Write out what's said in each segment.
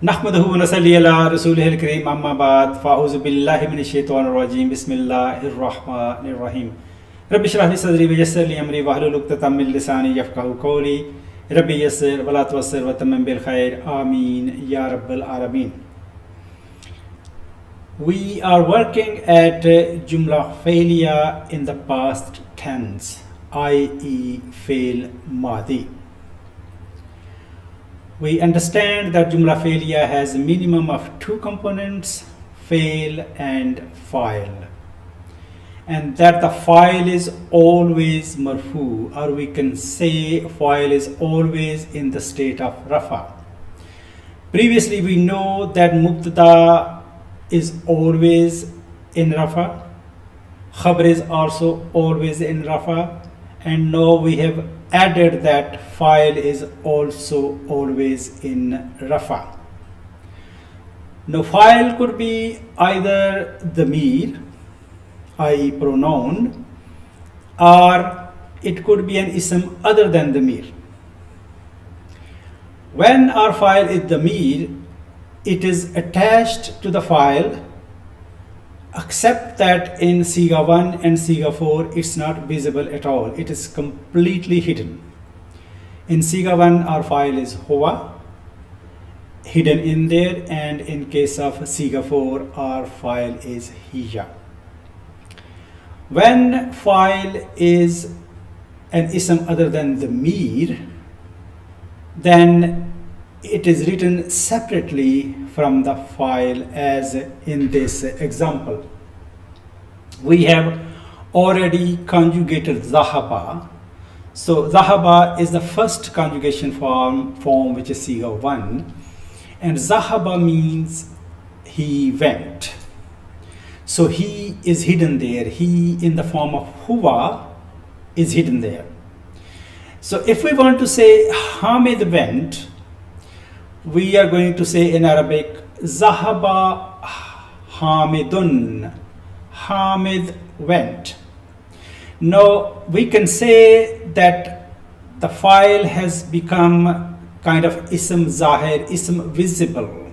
नहमदुहु व नसल्ली अला रसूलिहिल करीम अम्मा बाद फ़ाऊज़ु बिल्लाहि मिनश शैतानिर रजीम बिस्मिल्लाहिर रहमानिर रहीम रब्बि इश्रह ली सदरी व यस्सिर ली अमरी वहलुल उक़दतम मिन लिसानी यफ़क़हू क़ौली रब्बि यस्सिर व ला तुअस्सिर व तम्मिम बिल खैर आमीन या रब्बल आलमीन. We are working at Jumla failure in the past tense, i.e. fail madi. We understand that Jumla failure has a minimum of two components, fail and file. And that the file is always marfu, or we can say file is always in the state of rafa. Previously we know that mubtada is always in rafa, khabar is also always in rafa, and now we have added that file is also always in rafa. Now file could be either dhamir, i.e. pronoun, or it could be an ism other than dhamir. When our file is dhamir, it is attached to the file, except that in Siga 1 and Siga 4 it's not visible at all. It is completely hidden. In Siga 1 our file is huwa, hidden in there, and in case of Siga 4 our file is hiya. When file is an ism other than the mir, then it is written separately from the file, as in this example. We have already conjugated zahaba. So zahaba is the first conjugation form which is Siga 1, and zahaba means he went. So he is hidden there. He in the form of huwa is hidden there. So if we want to say Hamid went, we are going to say in Arabic Zahaba Hamidun. Hamid went. Now we can say that the file has become kind of ism zahir, ism visible,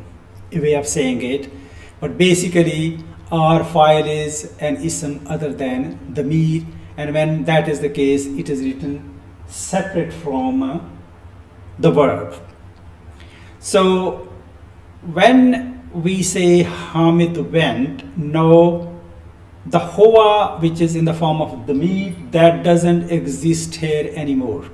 a way of saying it, but basically our file is an ism other than the mir, and when that is the case, it is written separate from the verb. So when we say Hamid went, now the huwa, which is in the form of dhamir, that doesn't exist here anymore.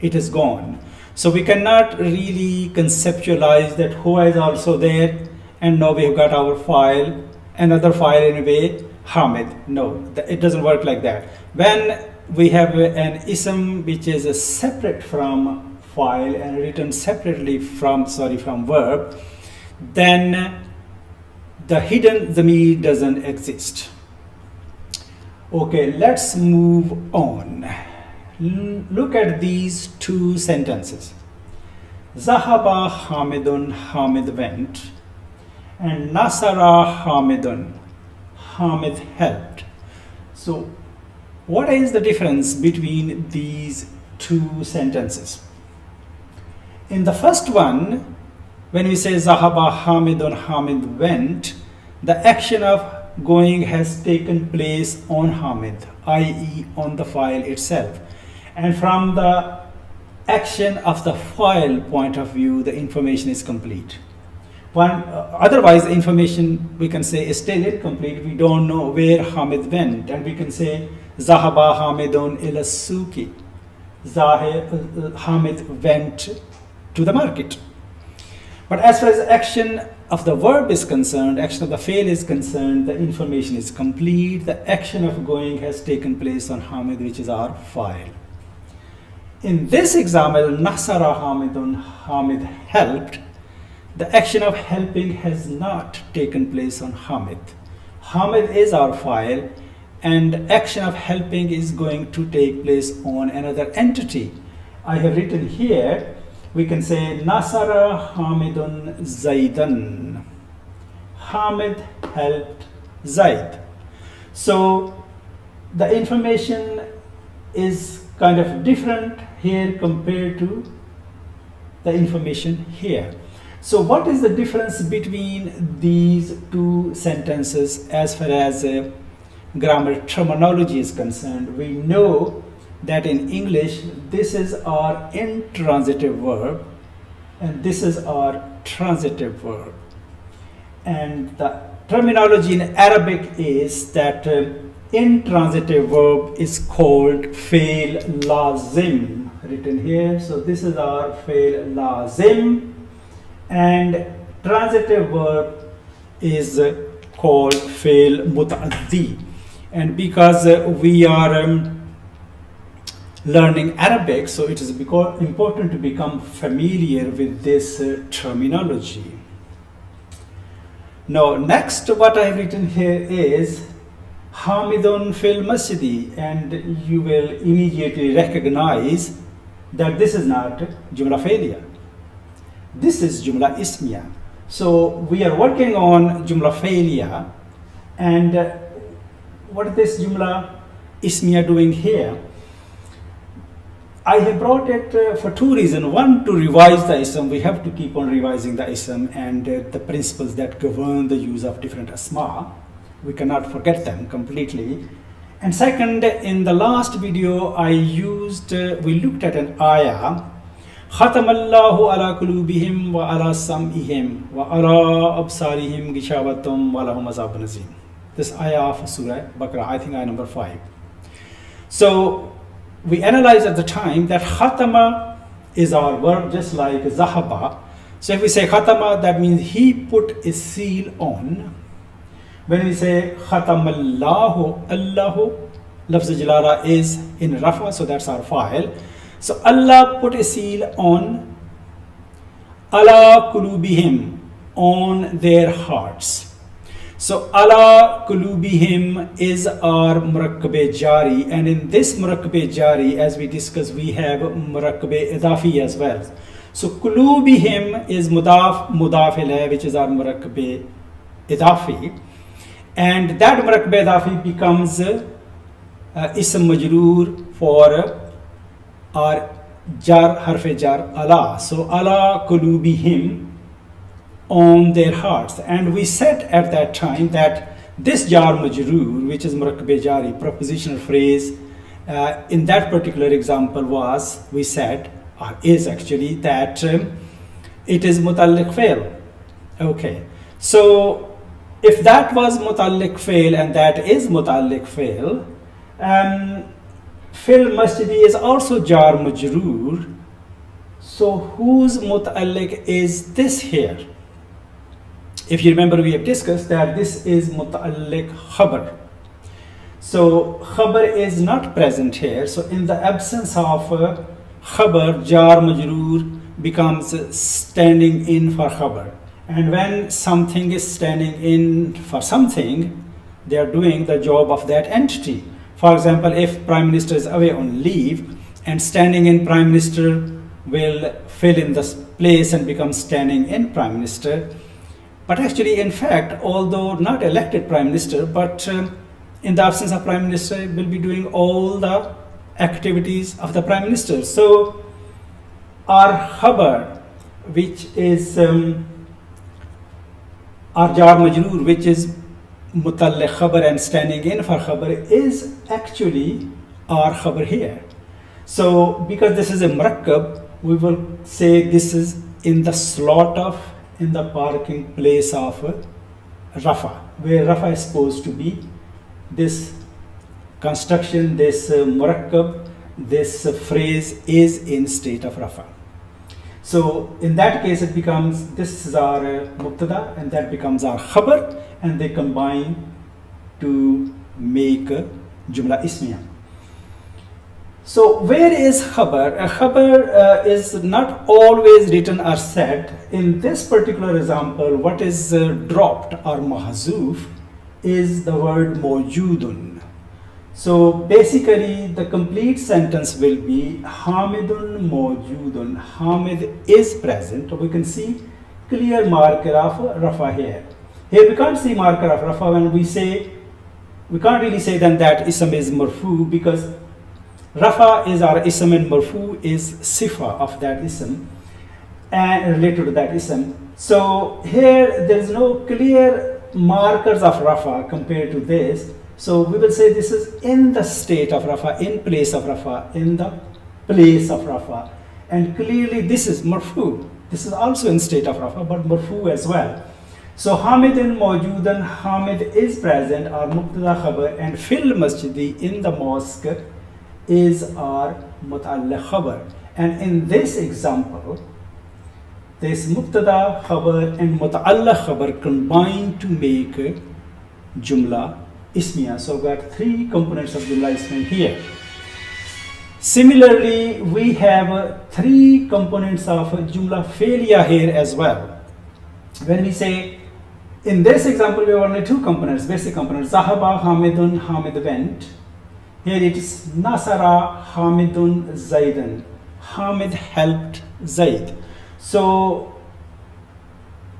It is gone. So we cannot really conceptualize that huwa is also there, and now we have got our file, another file in a way, Hamid. No, it doesn't work like that. When we have an ism which is separate from file and written separately from verb, then the hidden dhamir doesn't exist. Okay, let's move on. Look at these two sentences. Zahaba Hamidun, Hamid went, and Nasara Hamidun, Hamid helped. So what is the difference between these two sentences? In the first one, when we say Zahaba Hamidun, Hamid went, the action of going has taken place on Hamid, i.e. on the file itself. And from the action of the file point of view, the information is complete. Otherwise, the information we can say is still incomplete. We don't know where Hamid went, and we can say Zahaba Hamidun ila suki. Hamid went to the market. But as far as action of the verb is concerned, action of the fail is concerned, the information is complete. The action of going has taken place on Hamid, which is our file. In this example, Nasara Hamidun, Hamid helped. The action of helping has not taken place on Hamid. Hamid is our file, and action of helping is going to take place on another entity. I have written here, we can say Nasara Hamidun Zaidan. Hamid helped Zaid. So the information is kind of different here compared to the information here. So what is the difference between these two sentences as far as grammar terminology is concerned? We know that in English this is our intransitive verb and this is our transitive verb. And the terminology in Arabic is that intransitive verb is called fail lazim, written here. So this is our fail lazim, and transitive verb is called fail mutaaddi. And because we are learning Arabic, so it is important to become familiar with this terminology. Now, next what I have written here is Hamidun fil masjidi, and you will immediately recognize that this is not Jumla Failya. This is Jumla Ismiya. So we are working on Jumla Failya, and what is this Jumla Ismiya doing here? I have brought it for two reasons. One, to revise the ism. We have to keep on revising the ism and the principles that govern the use of different asma. We cannot forget them completely. And second, in the last video, we looked at an ayah. خَتَمَ اللَّهُ عَلَى قُلُوبِهِمْ وَعَلَى سَمْعِهِمْ وَعَلَى أَبْصَارِهِمْ غِشَاوَةٌ وَلَهُمْ عَذَابٌ عَظِيمٌ. This ayah of Surah Baqarah, I think ayah number 5. So we analyzed at the time that khatama is our verb, just like zahaba. So if we say khatama, that means he put a seal on. When we say khatamallahu, Allahu, lafz jalala is in rafa, so that's our file. So Allah put a seal on ala kulubihim, on their hearts. So ala kulubihim is our murakkabe jari, and in this murakkabe jari, as we discussed, we have murakkabe idafi as well. So kulubihim is mudaf ilayh, which is our murakkabe idafi, and that murakkabe idafi becomes ism majroor for our jar, harfe jar ala. So ala kulubihim, on their hearts. And we said at that time that this jar majroor, which is murakkabe jari, propositional phrase, in that particular example was, we said, or is actually, that it is mutalliq fail. Okay, so if that was mutalliq fail and that is mutalliq fail, fil masjidi is also jar majroor. So whose mutalliq is this here? If you remember, we have discussed that this is muta'alliq khabar. So khabar is not present here. So in the absence of khabar, jar majroor becomes standing in for khabar. And when something is standing in for something, they are doing the job of that entity. For example, if Prime Minister is away on leave, and standing in Prime Minister will fill in this place and become standing in Prime Minister. But actually, in fact, although not elected Prime Minister, but in the absence of Prime Minister, will be doing all the activities of the Prime Minister. So our khabar, which is our jar majroor, which is mutalliq khabar and standing in for khabar, is actually our khabar here. So because this is a murakkab, we will say this is in the slot of, in the parking place of rafa, where rafa is supposed to be. This construction, this murakkab, this phrase is in state of rafa. So in that case, it becomes, this is our mubtada and that becomes our khabar, and they combine to make jumla ismiya. So where is khabar? A khabar is not always written or said. In this particular example, what is dropped or mahzoof is the word mawjudun. So basically the complete sentence will be Hamidun mawjudun. Hamid is present. We can see clear marker of rafa here. Here we can't see marker of rafa when we say, we can't really say then that ism is marfu, because rafa is our ism and marfu is sifa of that ism and related to that ism. So here there is no clear markers of Rafa compared to this. So we will say this is in the state of Rafa, in place of Rafa, in the place of Rafa. And clearly this is Marfu. This is also in state of Rafa, but Marfu as well. So Hamidin Mawjudan, Hamid is present, our Mubtada Khabar, and Fil Masjidi, in the mosque, is our Muta'alliq Khabar. And in this example, this Mubtada Khabar and Muta'alliq Khabar combine to make Jumla Ismiya. So we got three components of Jumla Ismiya here. Similarly, we have three components of Jumla Failure here as well. When we say, in this example, we have only two components, basic components. Zahaba Hamidun, Hamid went. Here it is Nasara Hamidun Zaidan. Hamid helped Zaid. So,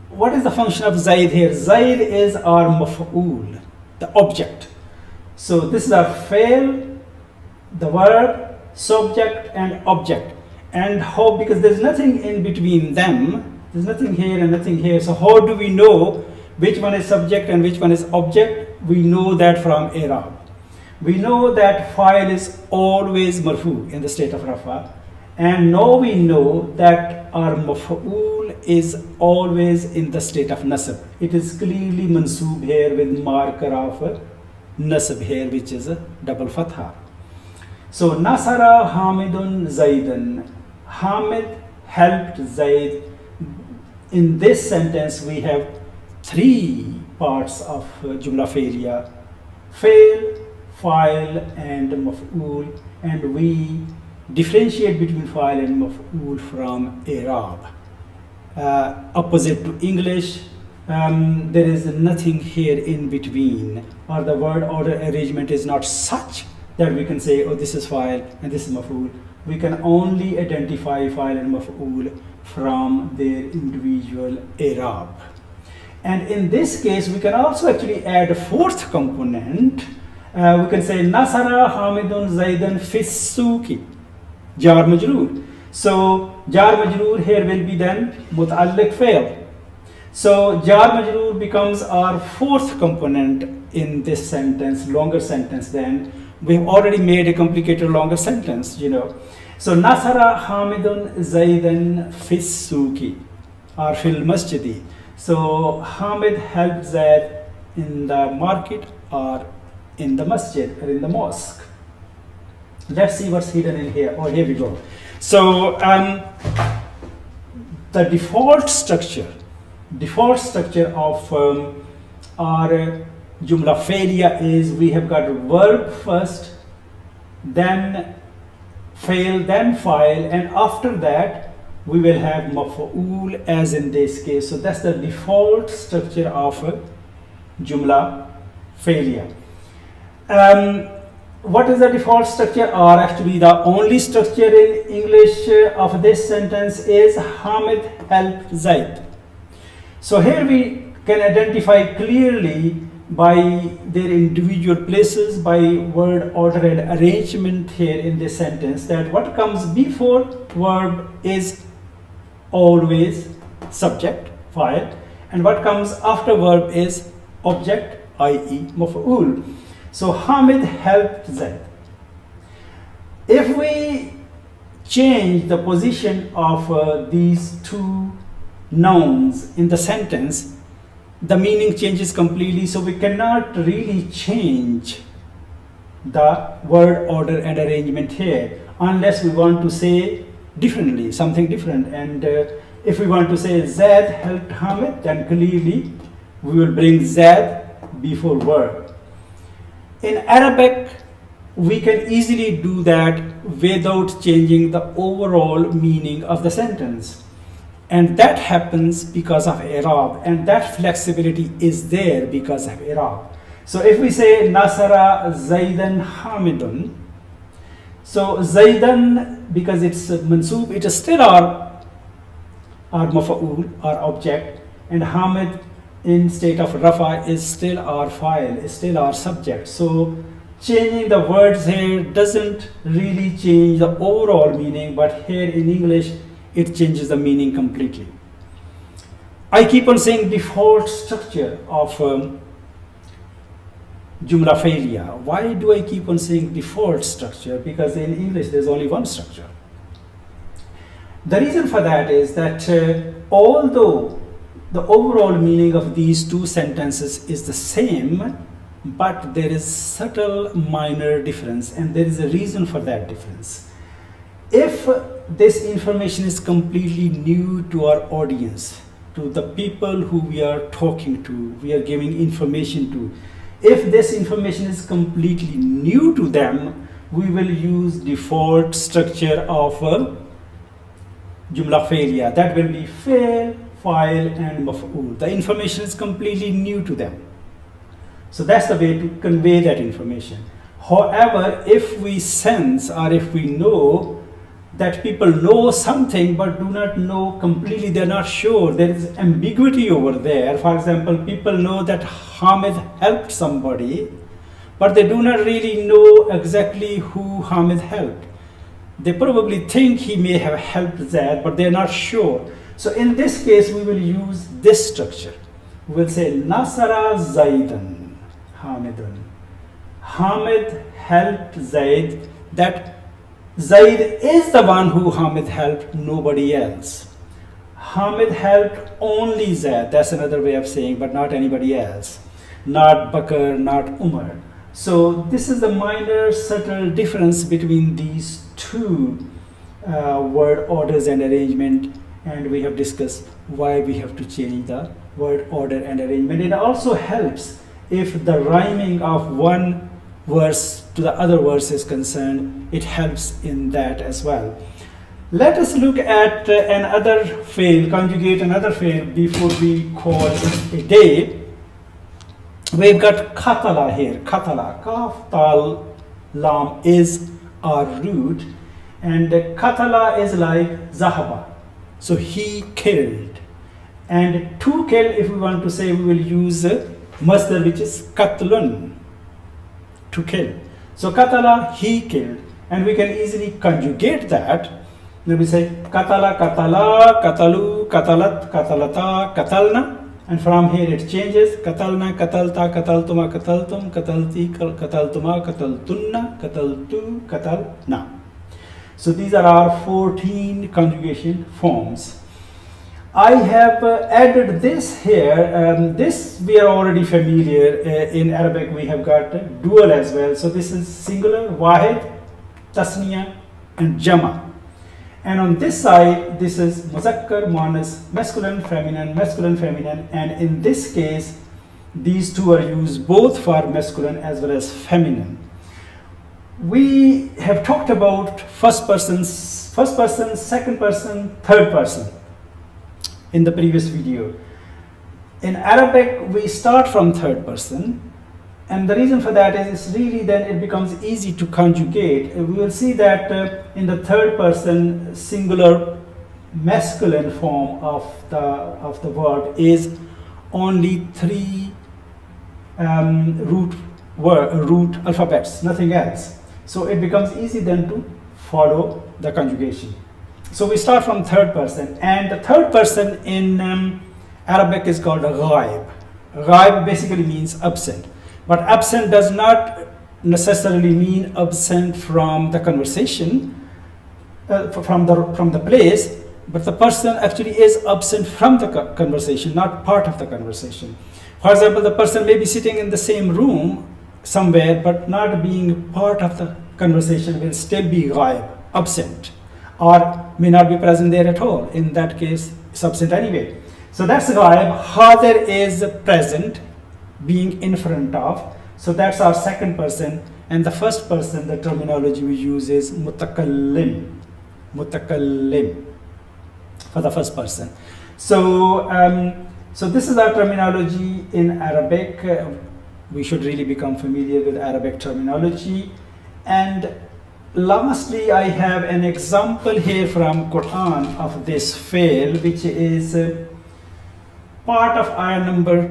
what is the function of Zaid here? Zaid is our maf'ul, the object. So, this is our fail, the verb, subject, and object. And how, because there's nothing in between them, there's nothing here and nothing here. So, how do we know which one is subject and which one is object? We know that from I'rab. We know that file is always marfu in the state of Rafa. And now we know that our maf'ul is always in the state of nasab. It is clearly mansoob here with marker of nasab here, which is a double fatha. So Nasara Hamidun Zaidan. Hamid helped Zaid. In this sentence we have three parts of Jumla Failure: fail, file, and maf'ul, and we differentiate between file and maf'ul from I'rab. Opposite to English, there is nothing here in between, or the word order arrangement is not such that we can say, oh, this is file and this is maf'ul. We can only identify file and maf'ul from their individual I'rab. And in this case, we can also actually add a fourth component. We can say Nasara Hamidun Zaidan Fissuki, Jar Majroor. So Jar Majroor here will be then Muta'alliq fail. So Jar Majroor becomes our fourth component in this sentence, longer sentence. Then we've already made a complicated longer sentence, you know. So Nasara Hamidun Zaidan Fissuki, or Fil Masjidi. So Hamid helped Zaid in the market or in the masjid or in the mosque. Let's see what's hidden in here. Oh, here we go. So the default structure of our Jumla Failure is we have got verb first, then fail, then file, and after that we will have maf'ul as in this case. So that's the default structure of Jumla Failure. What is the default structure, or actually the only structure in English of this sentence is Hamid helped Zaid. So here we can identify clearly by their individual places, by word order and arrangement here in this sentence, that what comes before verb is always subject, file, and what comes after verb is object, i.e. maf'ul. So Hamid helped Zaid. If we change the position of these two nouns in the sentence, the meaning changes completely. So we cannot really change the word order and arrangement here unless we want to say differently, something different. And if we want to say Zaid helped Hamid, then clearly we will bring Zaid before verb. In Arabic, we can easily do that without changing the overall meaning of the sentence. And that happens because of I'rab, and that flexibility is there because of I'rab. So if we say Nasara Zaidan Hamidun, so Zaidan, because it's mansoob, it is still our mafa'ul, our object, and Hamid in state of Rafa is still our file, is still our subject. So changing the words here doesn't really change the overall meaning, but here in English it changes the meaning completely. I keep on saying default structure of Jumla failure. Why do I keep on saying default structure? Because in English there's only one structure. The reason for that is that although the overall meaning of these two sentences is the same, but there is subtle minor difference, and there is a reason for that difference. If this information is completely new to our audience, to the people who we are talking to, we are giving information to, if this information is completely new to them, we will use default structure of Jumla failure. That will be fail, file, and maf'ul. The information is completely new to them. So that's the way to convey that information. However, if we sense or if we know that people know something but do not know completely, they're not sure, there is ambiguity over there. For example, people know that Hamid helped somebody, but they do not really know exactly who Hamid helped. They probably think he may have helped Zaid, but they're not sure. So in this case, we will use this structure. We will say Nasara Zaidan Hamidun. Hamid helped Zaid. That Zaid is the one who Hamid helped, nobody else. Hamid helped only Zaid. That's another way of saying, but not anybody else. Not Bakr, not Umar. So this is the minor subtle difference between these two word orders and arrangement, and we have discussed why we have to change the word order and arrangement. It also helps if the rhyming of one verse to the other verse is concerned. It helps in that as well. Let us look at another fail, conjugate another fail before we call it a day. We've got katala here. Katala, kaf, tal, lam is our root, and katala is like zahaba. So he killed. And to kill, if we want to say, we will use masdar, which is katlun, to kill. So katala, he killed. And we can easily conjugate that. Then we say katala, katala, katalu, katalat, katalata, katalna. And from here it changes. Katalna, katalta, kataltuma, kataltum, katalti, kataltuma, kataltunna, kataltu, katalna. So these are our 14 conjugation forms. I have added this here. This we are already familiar. In Arabic we have got dual as well. So this is singular, wahid, tasniya, and jama. And on this side, this is muzakkar, muannas, masculine, feminine, and in this case, these two are used both for masculine as well as feminine. We have talked about first person, second person, third person in the previous video. In Arabic, we start from third person, and the reason for that is it's really then it becomes easy to conjugate. We will see that in the third person singular masculine form of the verb is only three root alphabets, nothing else. So it becomes easy then to follow the conjugation. So we start from third person, and the third person in Arabic is called a ghaib. Ghaib basically means absent. But absent does not necessarily mean absent from the conversation, from the place, but the person actually is absent from the conversation, not part of the conversation. For example, the person may be sitting in the same room somewhere, but not being part of the conversation, will still be ghaib, absent, or may not be present there at all. In that case, it's absent anyway. So that's ghaib. Hadir is present, being in front of. So that's our second person. And the first person, the terminology we use is mutakallim. Mutakallim for the first person. So, so this is our terminology in Arabic. We should really become familiar with Arabic terminology. And lastly, I have an example here from Quran of this fail, which is part of ayah number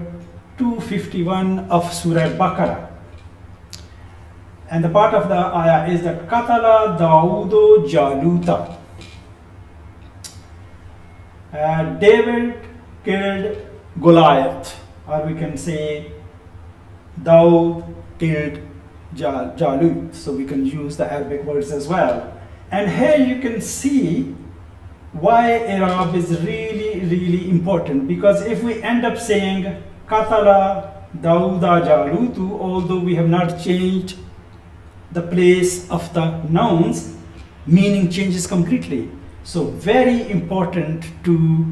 251 of Surah Baqarah. And the part of the ayah is that Katala Daudu Jaluta. David killed Goliath, or we can say Daud killed Jalut. So we can use the Arabic words as well. And here you can see why Arab is really important, because if we end up saying Katala Dauda Jalutu, although we have not changed the place of the nouns, meaning changes completely. So very important to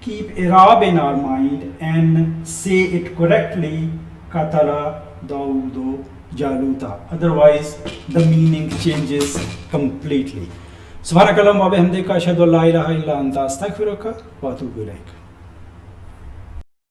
keep Arab in our mind and say it correctly, Katala Daudo Jaluta. Otherwise, the meaning changes completely. Subhanakallahumma wa bihamdika ashhadu an la ilaha illa anta astaghfiruka wa atubu ilaik.